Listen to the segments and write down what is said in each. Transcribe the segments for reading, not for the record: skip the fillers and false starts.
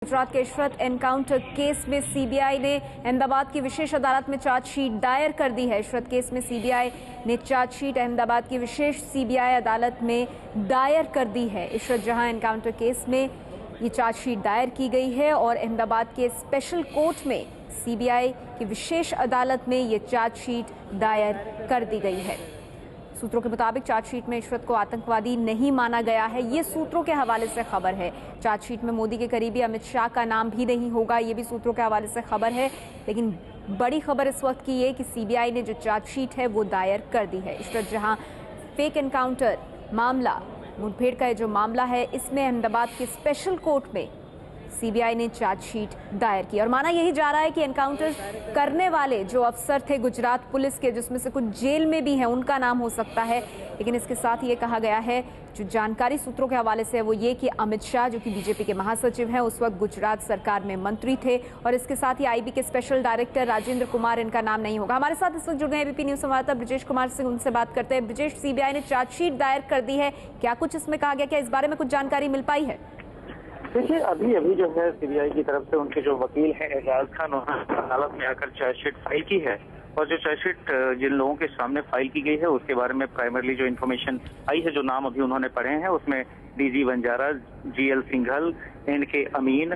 गुजरात के Ishrat encounter case में CBI ने अहमदाबाद की विशेष अदालत में चार्जशीट दायर कर दी है। इशरत केस में सीबीआई ने चार्जशीट अहमदाबाद की विशेष सीबीआई अदालत में दायर कर दी है। इशरत जहां एनकाउंटर केस में ये चार्जशीट दायर की गई है और अहमदाबाद के स्पेशल कोर्ट में सीबीआई की विशेष अदालत में ये चार्जशीट दायर कर दी गई है। सूत्रों के मुताबिक चार्जशीट में इशरत को आतंकवादी नहीं माना गया है, ये सूत्रों के हवाले से खबर है। चार्जशीट में मोदी के करीबी अमित शाह का नाम भी नहीं होगा, ये भी सूत्रों के हवाले से खबर है। लेकिन बड़ी खबर इस वक्त की है कि सीबीआई ने जो चार्जशीट है वो दायर कर दी है। इशरत जहां फेक एनकाउंटर मामला, मुठभेड़ का जो मामला है, इसमें अहमदाबाद के स्पेशल कोर्ट में सीबीआई ने चार्जशीट दायर की और माना यही जा रहा है कि एनकाउंटर करने वाले जो अफसर थे गुजरात पुलिस के, जिसमें से कुछ जेल में भी हैं, उनका नाम हो सकता है। लेकिन इसके साथ ये कहा गया है, जो जानकारी सूत्रों के हवाले से है वो ये कि अमित शाह जो कि बीजेपी के महासचिव हैं, उस वक्त गुजरात सरकार में मंत्री थे और इसके साथ ही आईबी के स्पेशल डायरेक्टर राजेंद्र कुमार, इनका नाम नहीं होगा। हमारे साथ इस वक्त जुड़ गए एबीपी न्यूज संवाददाता ब्रिजेश कुमार सिंह, उनसे बात करते हैं। ब्रिजेश, सीबीआई ने चार्जशीट दायर कर दी है, क्या कुछ इसमें कहा गया, क्या इस बारे में कुछ जानकारी मिल पाई है? देखिए, अभी जो है सीबीआई की तरफ से उनके जो वकील हैं एजाज खान, उन्होंने अदालत में आकर चार्जशीट फाइल की है और जो चार्जशीट जिन लोगों के सामने फाइल की गई है उसके बारे में प्राइमरली जो इन्फॉर्मेशन आई है, जो नाम अभी उन्होंने पढ़े हैं, उसमें D G Vanzara, G L Singhal, N K Amin,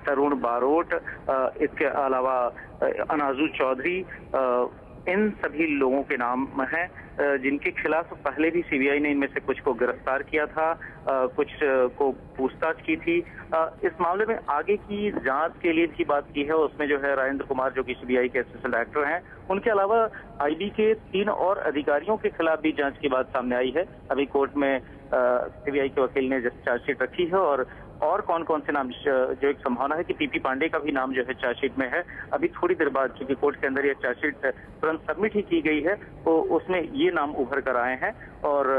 Tarun Barot, इसके अलावा अनाजू चौधरी, इन सभी लोगों के नाम हैं जिनके खिलाफ पहले भी सीबीआई ने इनमें से कुछ को गिरफ्तार किया था, कुछ को पूछताछ की थी। इस मामले में आगे की जांच के लिए भी बात की है। उसमें जो है राजेंद्र कुमार जो कि सीबीआई के स्पेशल डायरेक्टर हैं, उनके अलावा आईबी के 3 और अधिकारियों के खिलाफ भी जांच की बात सामने आई है। अभी कोर्ट में सीबीआई के वकील ने चार्जशीट रखी है और कौन कौन से नाम, जो एक संभावना है कि पीपी पांडे का भी नाम जो है चार्जशीट में है। अभी थोड़ी देर बाद चूंकि कोर्ट के अंदर यह चार्जशीट तुरंत सबमिट ही की गई है, तो उसमें ये नाम उभर कर आए हैं और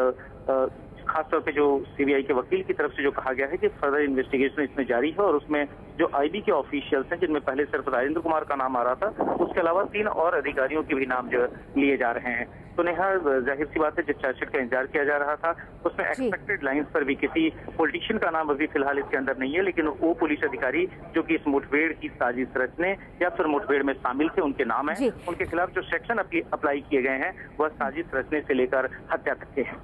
खासतौर पे जो सीबीआई के वकील की तरफ से जो कहा गया है कि फर्दर इन्वेस्टिगेशन इसमें जारी है और उसमें जो आईबी के ऑफिशियल्स हैं, जिनमें पहले सिर्फ राजेंद्र कुमार का नाम आ रहा था, उसके अलावा 3 और अधिकारियों के भी नाम जो लिए जा रहे हैं। तो नेहा, जाहिर सी बात है, जिस चार्जशीट का इंतजार किया जा रहा था उसमें एक्सपेक्टेड लाइंस पर भी किसी पॉलिटिशियन का नाम अभी फिलहाल इसके अंदर नहीं है, लेकिन वो पुलिस अधिकारी जो कि इस मुठभेड़ की साजिश रचने या फिर मुठभेड़ में शामिल थे, उनके नाम है। उनके खिलाफ जो सेक्शन अप्लाई किए गए हैं वह साजिश रचने से लेकर हत्या तक के हैं।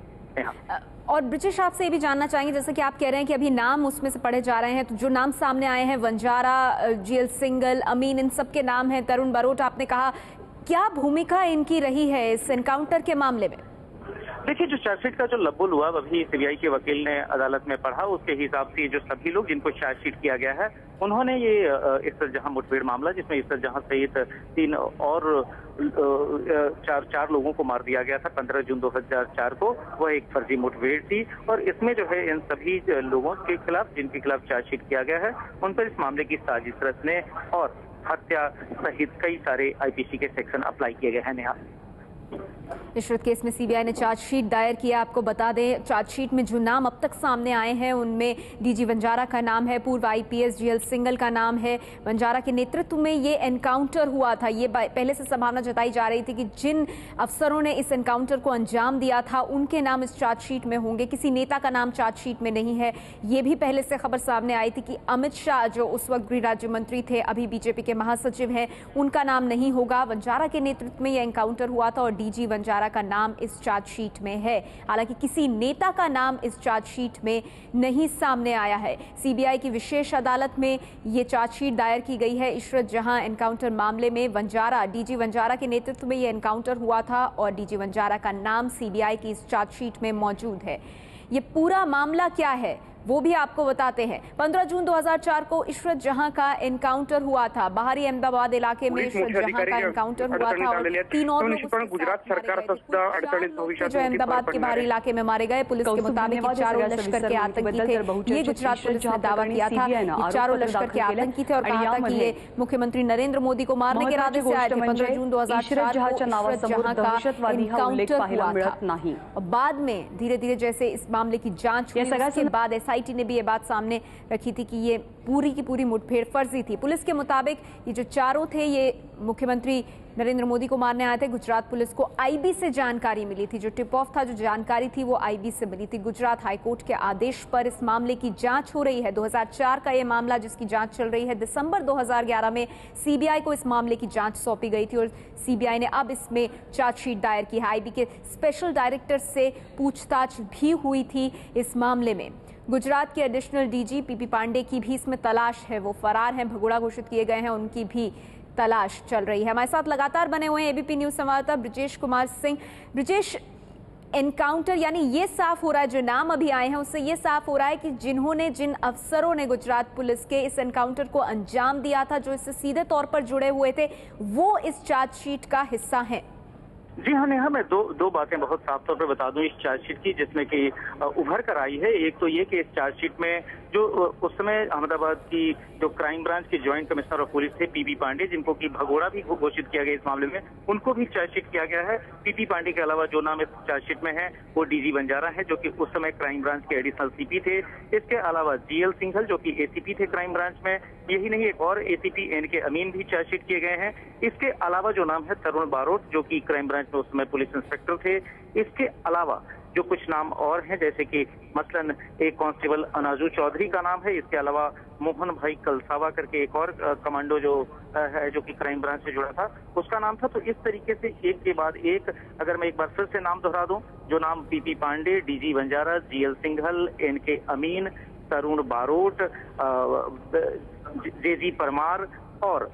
और ब्रिजेश, आपसे ये भी जानना चाहेंगे, जैसे कि आप कह रहे हैं कि अभी नाम उसमें से पढ़े जा रहे हैं, तो जो नाम सामने आए हैं, वंजारा, जीएल सिंघल, अमीन, इन सब के नाम हैं, तरुण बारोट आपने कहा, क्या भूमिका इनकी रही है इस एनकाउंटर के मामले में? देखिए, जो चार्जशीट का जो लब्बुल हुआ अभी सीबीआई के वकील ने अदालत में पढ़ा, उसके हिसाब से जो सभी लोग जिनको चार्जशीट किया गया है, उन्होंने ये इशरत जहां मुठभेड़ मामला, जिसमें इशरत जहां सहित 3 और चार लोगों को मार दिया गया था 15 जून 2004 को, वह एक फर्जी मुठभेड़ थी और इसमें जो है इन सभी लोगों के खिलाफ, जिनके खिलाफ चार्जशीट किया गया है, उन पर इस मामले की साजिश रचने और हत्या सहित कई सारे आईपीसी के सेक्शन अप्लाई किए गए हैं। नेहा, इशरत केस में सीबीआई ने चार्जशीट दायर किया। आपको बता दें, चार्जशीट में जो नाम अब तक सामने आए हैं उनमें डीजी वंजारा का नाम है, पूर्व आईपीएस जीएल सिंघल का नाम है। वंजारा के नेतृत्व में ये एनकाउंटर हुआ था। ये पहले से संभावना जताई जा रही थी कि जिन अफसरों ने इस एनकाउंटर को अंजाम दिया था उनके नाम इस चार्जशीट में होंगे, किसी नेता का नाम चार्जशीट में नहीं है। ये भी पहले से खबर सामने आई थी कि अमित शाह जो उस वक्त गृह राज्य मंत्री थे, अभी बीजेपी के महासचिव हैं, उनका नाम नहीं होगा। वंजारा के नेतृत्व में यह एनकाउंटर हुआ था और डीजी वंजारा का नाम इस चार्जशीट में है। हालांकि किसी नेता का नाम इस चार्जशीट में नहीं सामने आया है। सीबीआई की विशेष अदालत में यह चार्जशीट दायर की गई है। इशरत जहां एनकाउंटर मामले में डीजी वंजारा के नेतृत्व में यह एनकाउंटर हुआ था और डीजी वंजारा का नाम सीबीआई की इस चार्जशीट में मौजूद है। ये पूरा मामला क्या है वो भी आपको बताते हैं। 15 जून 2004 को इशरत जहां का एनकाउंटर हुआ था, बाहरी अहमदाबाद इलाके में इशरत जहां का एनकाउंटर हुआ था और 3 और लोग गुजरात सरकार जो अहमदाबाद के बाहरी इलाके में मारे गए। पुलिस के मुताबिक चारों लश्कर के आतंकी थे, ये गुजरात पुलिस ने दावा किया था। ये चारों लश्कर के आतंकी थे और कहा था कि ये मुख्यमंत्री नरेंद्र मोदी को मारने के इरादे से आए थे। 15 जून 2004 को इशरत जहां का एनकाउंटर हुआ था। बाद में धीरे धीरे जैसे इस मामले की जांच हुई, उसके बाद एसआईटी ने भी ये बात सामने रखी थी कि ये पूरी की पूरी मुठभेड़ फर्जी थी। पुलिस के मुताबिक ये जो चारों थे ये मुख्यमंत्री नरेंद्र मोदी को मारने आए थे। गुजरात पुलिस को आईबी से जानकारी मिली थी, जो टिप ऑफ था, जो जानकारी थी वो आईबी से मिली थी। गुजरात हाईकोर्ट के आदेश पर इस मामले की जांच हो रही है। 2004 का ये मामला जिसकी जांच चल रही है। दिसंबर 2011 में सीबीआई को इस मामले की जांच सौंपी गई थी और सीबीआई ने अब इसमें चार्जशीट दायर की है। आईबी के स्पेशल डायरेक्टर से पूछताछ भी हुई थी इस मामले में। गुजरात के एडिशनल डीजी पीपी पांडे की भी इसमें तलाश है, वो फरार हैं, भगोड़ा घोषित किए गए हैं, उनकी भी तलाश चल रही है। हमारे साथ लगातार बने हुए हैं एबीपी न्यूज संवाददाता ब्रिजेश कुमार सिंह। ब्रिजेश, एनकाउंटर यानी ये साफ हो रहा है, जो नाम अभी आए हैं उससे ये साफ हो रहा है कि जिन अफसरों ने गुजरात पुलिस के इस एनकाउंटर को अंजाम दिया था, जो इससे सीधे तौर पर जुड़े हुए थे, वो इस चार्जशीट का हिस्सा हैं। जी हाँ नेहा, मैं दो बातें बहुत साफ तौर पे बता दूं इस चार्जशीट की, जिसमें कि उभर कर आई है। एक तो ये कि इस चार्जशीट में जो उस समय अहमदाबाद की जो क्राइम ब्रांच के ज्वाइंट कमिश्नर ऑफ पुलिस थे पीपी पांडे, जिनको कि भगोड़ा भी घोषित किया गया इस मामले में, उनको भी चार्जशीट किया गया है। पीपी पांडे के अलावा जो नाम इस चार्जशीट में है वो डीजी बंजारा है, जो कि उस समय क्राइम ब्रांच के एडिशनल सीपी थे। इसके अलावा जीएल सिंघल, जो कि एसीपी थे क्राइम ब्रांच में। यही नहीं, एक और एसीपी एनके अमीन भी चार्जशीट किए गए हैं। इसके अलावा जो नाम है तरुण बारोट, जो कि क्राइम ब्रांच में उस समय पुलिस इंस्पेक्टर थे। इसके अलावा जो कुछ नाम और हैं, जैसे कि मसलन एक कांस्टेबल अनाजू चौधरी का नाम है। इसके अलावा मोहन भाई कलसावा करके एक और कमांडो जो है, जो कि क्राइम ब्रांच से जुड़ा था, उसका नाम था। तो इस तरीके से एक के बाद एक, अगर मैं एक बार फिर से नाम दोहरा दूं, जो नाम P P Pande, D G Vanzara, G L Singhal, N K Amin, Tarun Barot, J G Parmar और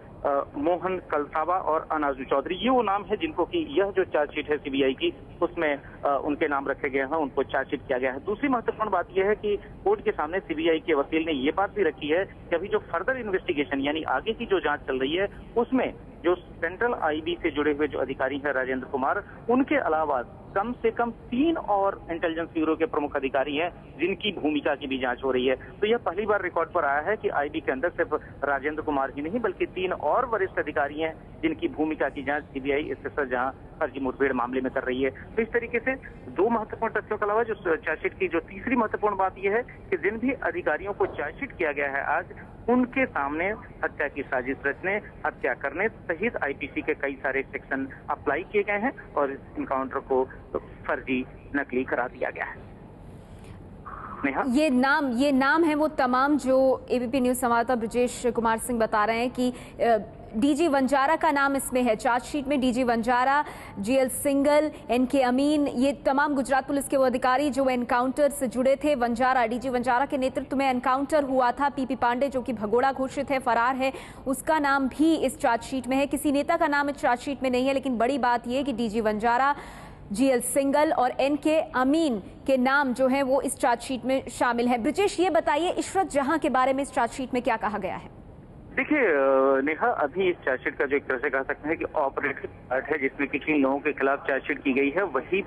मोहन कलसावा और अनाजू चौधरी, ये वो नाम है जिनको कि यह जो चार्जशीट है सीबीआई की, उसमें उनके नाम रखे गए हैं, उनको चार्जशीट किया गया है। दूसरी महत्वपूर्ण बात यह है कि कोर्ट के सामने सीबीआई के वकील ने ये बात भी रखी है कि अभी जो फर्दर इन्वेस्टिगेशन यानी आगे की जो जांच चल रही है, उसमें जो सेंट्रल आईबी से जुड़े हुए जो अधिकारी हैं राजेंद्र कुमार, उनके अलावा कम से कम 3 और इंटेलिजेंस ब्यूरो के प्रमुख अधिकारी हैं जिनकी भूमिका की भी जांच हो रही है। तो यह पहली बार रिकॉर्ड पर आया है कि आईबी के अंदर सिर्फ राजेंद्र कुमार ही नहीं बल्कि 3 और वरिष्ठ अधिकारी हैं जिनकी भूमिका की जांच सीबीआई इससे जहां फर्जी मुठभेड़ मामले में कर रही है। तो इस तरीके से दो महत्वपूर्ण तथ्यों के अलावा जो चार्जशीट की जो तीसरी महत्वपूर्ण बात यह है कि जिन भी अधिकारियों को चार्जशीट किया गया है आज, उनके सामने हत्या की साजिश रचने, हत्या करने सहित आईपीसी के कई सारे सेक्शन अप्लाई किए गए हैं और इस इनकाउंटर को फर्जी, नकली करार दिया गया है। ये नाम है वो तमाम जो एबीपी न्यूज संवाददाता ब्रिजेश कुमार सिंह बता रहे हैं कि डीजी वंजारा का नाम इसमें है चार्जशीट में। D G Vanzara, G L Singhal, N K Amin, ये तमाम गुजरात पुलिस के वो अधिकारी जो एनकाउंटर से जुड़े थे। डीजी वंजारा के नेतृत्व में एनकाउंटर हुआ था। पीपी पांडे जो कि भगोड़ा घोषित है, फरार है, उसका नाम भी इस चार्जशीट में है। किसी नेता का नाम इस चार्जशीट में नहीं है, लेकिन बड़ी बात यह कि डीजी वंजारा, जीएल सिंघल और एनके अमीन के नाम जो है वो इस चार्जशीट में शामिल है। ब्रिजेश, ये बताइए इशरत जहां के बारे में इस चार्जशीट में क्या कहा गया है? देखिए नेहा, अभी इस चार्जशीट का जो एक तरह से कह सकते हैं कि ऑपरेटिव पार्ट है जिसमें कि जिन लोगों के खिलाफ चार्जशीट की गई है वही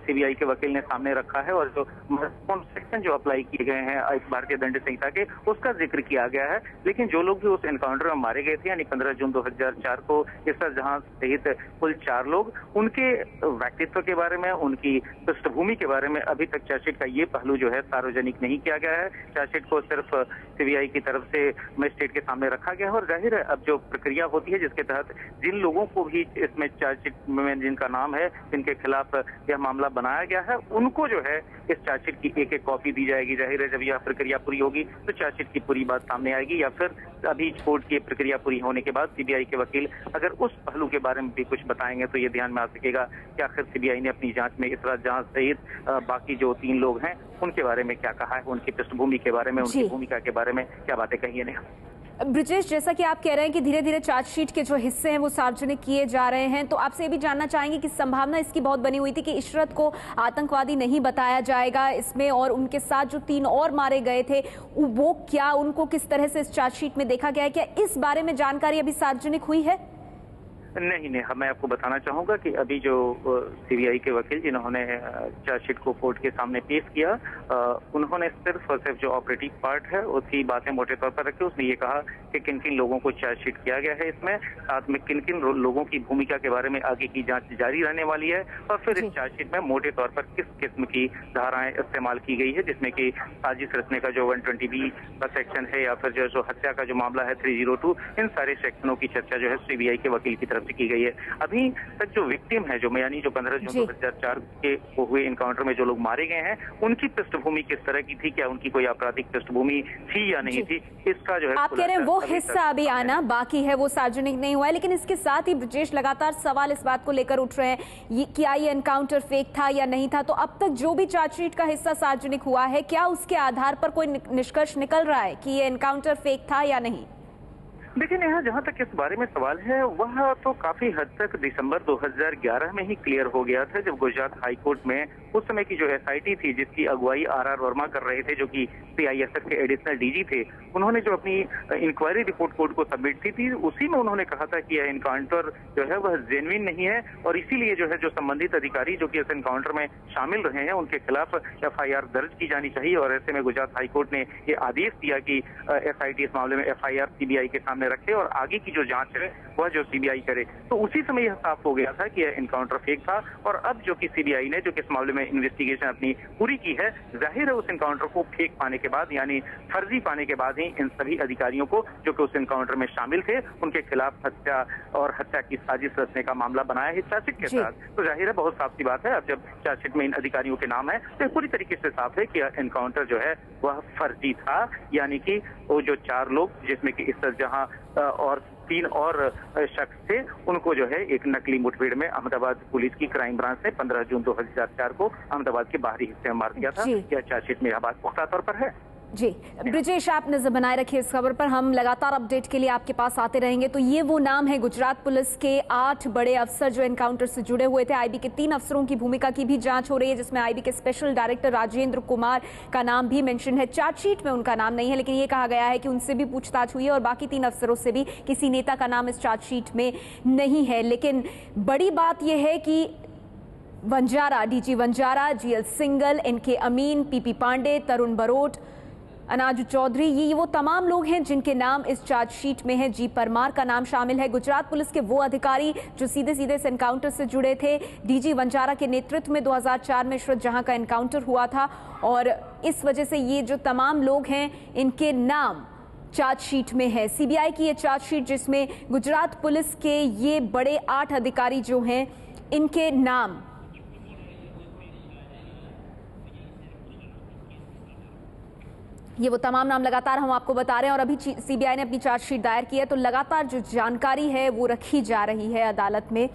सीबीआई के वकील ने सामने रखा है और जो महत्वपूर्ण सेक्शन जो अप्लाई किए गए हैं भारतीय दंड संहिता के, उसका जिक्र किया गया है। लेकिन जो लोग भी उस एनकाउंटर में मारे गए थे यानी 15 जून 2004 को इसर जहां सहित कुल 4 लोग, उनके व्यक्तित्व के बारे में, उनकी पृष्ठभूमि के बारे में अभी तक चार्जशीट का ये पहलू जो है सार्वजनिक नहीं किया गया है। चार्जशीट को सिर्फ सीबीआई की तरफ से मजिस्ट्रेट के सामने रखा गया है और जाहिर है अब जो प्रक्रिया होती है जिसके तहत जिन लोगों को भी इसमें चार्जशीट में जिनका नाम है, जिनके खिलाफ यह मामला बनाया गया है, उनको जो है इस चार्जशीट की एक कॉपी दी जाएगी। जाहिर है जब यह प्रक्रिया पूरी होगी तो चार्जशीट की पूरी बात सामने आएगी, या फिर अभी कोर्ट की प्रक्रिया पूरी होने के बाद सीबीआई के वकील अगर उस पहलू के बारे में भी कुछ बताएंगे तो ये ध्यान में आ सकेगा कि आखिर सीबीआई ने अपनी जांच में इसरा जहां सहित बाकी जो 3 लोग हैं उनके बारे में क्या कहा है, उनकी पृष्ठभूमि के बारे में, उनकी भूमिका के बारे में क्या बातें कही है। ब्रिजेश, जैसा कि आप कह रहे हैं कि धीरे धीरे चार्जशीट के जो हिस्से हैं वो सार्वजनिक किए जा रहे हैं, तो आपसे ये भी जानना चाहेंगे कि संभावना इसकी बहुत बनी हुई थी कि इशरत को आतंकवादी नहीं बताया जाएगा इसमें, और उनके साथ जो 3 और मारे गए थे वो क्या, उनको किस तरह से इस चार्जशीट में देखा गया है? क्या इस बारे में जानकारी अभी सार्वजनिक हुई है? नहीं, मैं आपको बताना चाहूंगा कि अभी जो सीबीआई के वकील जिन्होंने चार्जशीट को कोर्ट के सामने पेश किया, उन्होंने सिर्फ और सिर्फ जो ऑपरेटिव पार्ट है उसकी बातें मोटे तौर पर रखी। उसने ये कहा कि किन किन लोगों को चार्जशीट किया गया है इसमें, साथ में किन किन लोगों की भूमिका के बारे में आगे की जांच जारी रहने वाली है, और फिर इस चार्जशीट में मोटे तौर पर किस किस्म की धाराएं इस्तेमाल की गई है, जिसमें कि साजिश रचने का जो 120B का सेक्शन है या फिर जो हत्या का जो मामला है 302, इन सारे सेक्शनों की चर्चा जो है सीबीआई के वकील की तरफ से की गई है। अभी तक जो विक्टिम है, जो यानी जो 15 जून 2004 के हुए इनकाउंटर में जो लोग मारे गए हैं, उनकी पृष्ठभूमि किस तरह की थी, क्या उनकी कोई आपराधिक पृष्ठभूमि थी या नहीं थी, इसका जो है आप कह रहे हैं वो हिस्सा अभी आना बाकी है, वो सार्वजनिक नहीं हुआ है। लेकिन इसके साथ ही ब्रजेश, लगातार सवाल इस बात को लेकर उठ रहे हैं क्या ये एनकाउंटर फेक था या नहीं था। तो अब तक जो भी चार्जशीट का हिस्सा सार्वजनिक हुआ है, क्या उसके आधार पर कोई निष्कर्ष निकल रहा है कि ये एनकाउंटर फेक था या नहीं? लेकिन यहाँ जहाँ तक इस बारे में सवाल है, वह तो काफी हद तक दिसंबर 2011 में ही क्लियर हो गया था, जब गुजरात हाईकोर्ट में उस समय की जो एसआईटी थी, जिसकी अगुवाई आर वर्मा कर रहे थे, जो कि सीआईएसएफ के एडिशनल डीजी थे, उन्होंने जो अपनी इंक्वायरी रिपोर्ट कोर्ट को सबमिट की थी, उसी में उन्होंने कहा था कि यह एनकाउंटर जो है वह जेन्युइन नहीं है, और इसीलिए जो है जो संबंधित अधिकारी जो कि इस एनकाउंटर में शामिल रहे हैं, उनके खिलाफ एफआईआर दर्ज की जानी चाहिए। और ऐसे में गुजरात हाईकोर्ट ने ये आदेश दिया कि एसआईटी इस मामले में एफआईआर सीबीआई के सामने रखे और आगे की जो जांच है वह जो सीबीआई करे। तो उसी समय यह साफ हो गया था कि यह एनकाउंटर फेक था, और अब जो कि सीबीआई ने जो कि इस मामले में इन्वेस्टिगेशन अपनी पूरी की है, जाहिर है उस एनकाउंटर को फेक पाने के बाद, यानी फर्जी पाने के बाद ही इन सभी अधिकारियों को जो कि उस एनकाउंटर में शामिल थे, उनके खिलाफ हत्या और हत्या की साजिश रचने का मामला बनाया है चार्जशीट के साथ। तो जाहिर है बहुत साफ सी बात है, अब जब चार्जशीट में इन अधिकारियों के नाम है तो पूरी तरीके से साफ है कि एनकाउंटर जो है वह फर्जी था, यानी कि वो जो 4 लोग, जिसमें कि इस जहां और 3 और शख्स थे, उनको जो है एक नकली मुठभेड़ में अहमदाबाद पुलिस की क्राइम ब्रांच ने 15 जून 2004 को अहमदाबाद के बाहरी हिस्से में मार दिया था। यह चार्जशीट में यह बात पुख्ता तौर पर है। जी ब्रजेश, आप नजर बनाए रखिए इस खबर पर, हम लगातार अपडेट के लिए आपके पास आते रहेंगे। तो ये वो नाम है गुजरात पुलिस के 8 बड़े अफसर जो एनकाउंटर से जुड़े हुए थे। आईबी के 3 अफसरों की भूमिका की भी जांच हो रही है, जिसमें आईबी के स्पेशल डायरेक्टर राजेंद्र कुमार का नाम भी मेंशन है। चार्जशीट में उनका नाम नहीं है, लेकिन ये कहा गया है कि उनसे भी पूछताछ हुई है और बाकी 3 अफसरों से भी, किसी नेता का नाम इस चार्जशीट में नहीं है। लेकिन बड़ी बात यह है कि Vanzara, D G Vanzara, G L Singhal, N K Amin, P P Pande, Tarun Barot, Anaju Chaudhary, ये वो तमाम लोग हैं जिनके नाम इस चार्जशीट में है। जी परमार का नाम शामिल है। गुजरात पुलिस के वो अधिकारी जो सीधे सीधे इस एनकाउंटर से जुड़े थे। डीजी वंजारा के नेतृत्व में 2004 में श्रद्ध जहां का एनकाउंटर हुआ था, और इस वजह से ये जो तमाम लोग हैं, इनके नाम चार्जशीट में है। सीबीआई की ये चार्जशीट, जिसमें गुजरात पुलिस के ये बड़े 8 अधिकारी जो हैं, इनके नाम ये वो तमाम नाम लगातार हम आपको बता रहे हैं। और अभी सीबीआई ने अपनी चार्जशीट दायर की है, तो लगातार जो जानकारी है वो रखी जा रही है अदालत में।